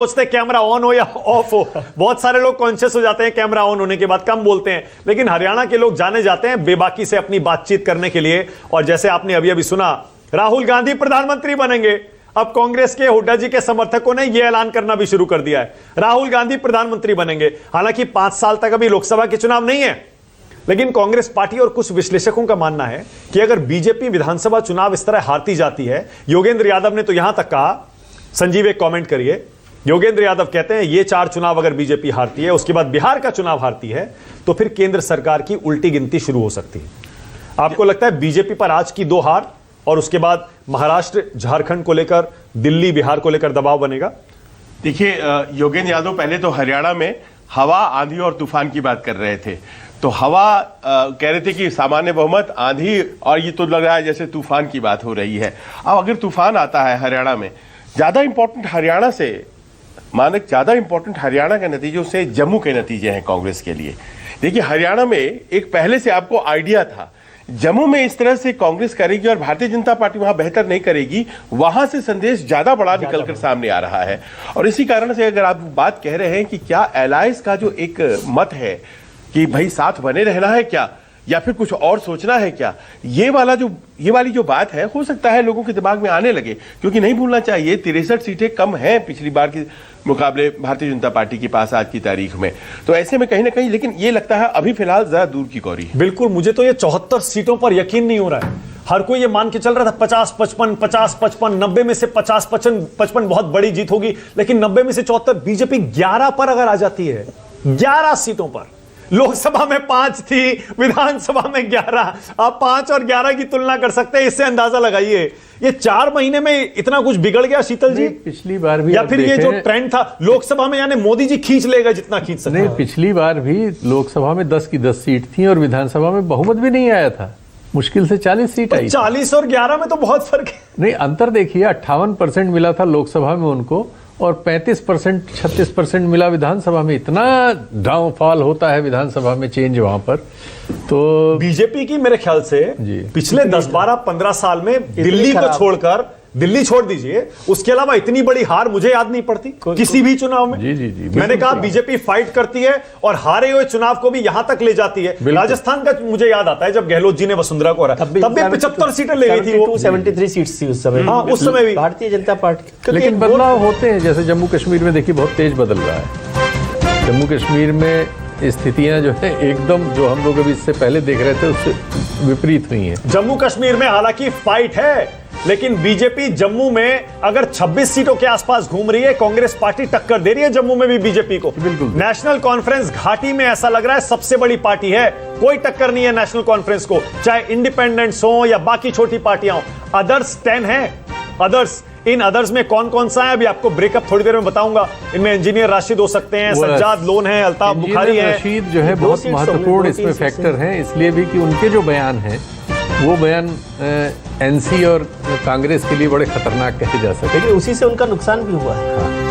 सोचते camera on हो या ऑफ हो। बहुत सारे लोग कॉन्शियस हो जाते हैं कैमरा ऑन होने के बाद, कम बोलते हैं, लेकिन हरियाणा के लोग जाने जाते हैं बेबाकी से अपनी बातचीत करने के लिए। और जैसे आपने अभी अभी सुना, राहुल गांधी प्रधानमंत्री बनेंगे। अब कांग्रेस के हुड्डा जी के समर्थकों ने यह ऐलान करना भी शुरू कर दिया है, राहुल गांधी प्रधानमंत्री बनेंगे। हालांकि 5 साल तक अभी लोकसभा के चुनाव नहीं है, लेकिन कांग्रेस पार्टी और कुछ विश्लेषकों का मानना है कि अगर बीजेपी विधानसभा चुनाव इस तरह हारती जाती है, योगेंद्र यादव ने तो यहां तक कहा, संजीव एक कमेंट करिए, योगेंद्र यादव कहते हैं ये 4 चुनाव अगर बीजेपी हारती है, उसके बाद बिहार का चुनाव हारती है, तो फिर केंद्र सरकार की उल्टी गिनती शुरू हो सकती है। आपको लगता है बीजेपी पर आज की 2 हार और उसके बाद महाराष्ट्र झारखंड को लेकर, दिल्ली बिहार को लेकर दबाव बनेगा? देखिए, योगेंद्र यादव पहले तो हरियाणा में हवा, आंधी और तूफान की बात कर रहे थे। तो हवा कह रहे थे कि सामान्य बहुमत, आंधी, और ये तो लग रहा है जैसे तूफान की बात हो रही है। अब अगर तूफान आता है हरियाणा में, ज्यादा इंपॉर्टेंट हरियाणा से मानक, ज्यादा इंपॉर्टेंट हरियाणा के नतीजों से जम्मू के नतीजे हैं कांग्रेस के लिए। देखिए, हरियाणा में एक पहले से आपको आइडिया था, जम्मू में इस तरह से कांग्रेस करेगी और भारतीय जनता पार्टी वहां बेहतर नहीं करेगी, वहां से संदेश ज्यादा बड़ा निकलकर सामने आ रहा है। और इसी कारण से अगर आप बात कह रहे हैं कि क्या अलायंस का जो एक मत है कि भाई साथ बने रहना है क्या, या फिर कुछ और सोचना है क्या, ये वाली जो बात है, हो सकता है लोगों के दिमाग में आने लगे। क्योंकि नहीं भूलना चाहिए 63 सीटें कम हैं पिछली बार के मुकाबले भारतीय जनता पार्टी के पास आज की तारीख में। तो ऐसे में कहीं ना कहीं, लेकिन ये लगता है अभी फिलहाल ज्यादा दूर की कौरी है। बिल्कुल, मुझे तो ये 74 सीटों पर यकीन नहीं हो रहा है। हर कोई ये मान के चल रहा था 50-55, 50-55, 90 में से 50-55 बहुत बड़ी जीत होगी, लेकिन 90 में से 74। बीजेपी 11 पर अगर आ जाती है, 11 सीटों पर, लोकसभा में 5 थी, विधानसभा में 11, आप 5 और 11 की तुलना कर सकते हैं। इससे अंदाजा लगाइए ये 4 महीने में इतना कुछ बिगड़ गया शीतल जी। पिछली बार भी, या फिर ये जो ट्रेंड था लोकसभा में, यानी मोदी जी खींच लेगा जितना खींच सकते। नहीं, पिछली बार भी लोकसभा में 10 की 10 सीट थी और विधानसभा में बहुमत भी नहीं आया था, मुश्किल से 40 सीट आई। 40 और 11 में तो बहुत फर्क है। नहीं, अंतर देखिए, 58% मिला था लोकसभा में उनको और 35%, 36% मिला विधानसभा में। इतना डाउनफॉल होता है विधानसभा में, चेंज वहां पर। तो बीजेपी की मेरे ख्याल से पिछले 10, 12, 15 साल में दिल्ली को छोड़कर, दिल्ली छोड़ दीजिए, उसके अलावा इतनी बड़ी हार मुझे याद नहीं पड़ती किसी भी चुनाव में। जी, मैंने कहा बीजेपी फाइट करती है और हारे हुए चुनाव को भी यहां तक ले जाती है। राजस्थान का मुझे याद आता है जब गहलोत जी ने वसुंधरा को हरा, तब भी 75 सीटें ले गई थी वो। 73 सीट्स थी उस समय। हाँ, उस समय भी भारतीय जनता पार्टी। लेकिन बदलाव होते हैं, जैसे जम्मू कश्मीर में देखिए बहुत तेज बदल रहा है। जम्मू कश्मीर में स्थितियां जो है एकदम, जो हम लोग अभी इससे पहले देख रहे थे उससे विपरीत हुई हैं। जम्मू कश्मीर में हालांकि फाइट है, लेकिन बीजेपी जम्मू में अगर 26 सीटों के आसपास घूम रही है, कांग्रेस पार्टी टक्कर दे रही है जम्मू में भी बीजेपी को। बिल्कुल। नेशनल कॉन्फ्रेंस घाटी में ऐसा लग रहा है सबसे बड़ी पार्टी है, कोई टक्कर नहीं है नेशनल कॉन्फ्रेंस को, चाहे इंडिपेंडेंट्स हो या बाकी छोटी पार्टियां हो। अदर्स 10 है। अदर्स, इन अदर्स में कौन कौन सा है अभी आपको ब्रेकअप थोड़ी देर में बताऊंगा। इनमें इंजीनियर राशिद हो सकते हैं, सज्जाद लोन है, अल्ताफ बुखारी है। राशिद जो है बहुत महत्वपूर्ण इसमें फैक्टर है, इसलिए भी कि उनके जो बयान हैं वो बयान एनसी और कांग्रेस के लिए बड़े खतरनाक कहे जा सकते हैं। लेकिन उसी से उनका नुकसान भी हुआ है।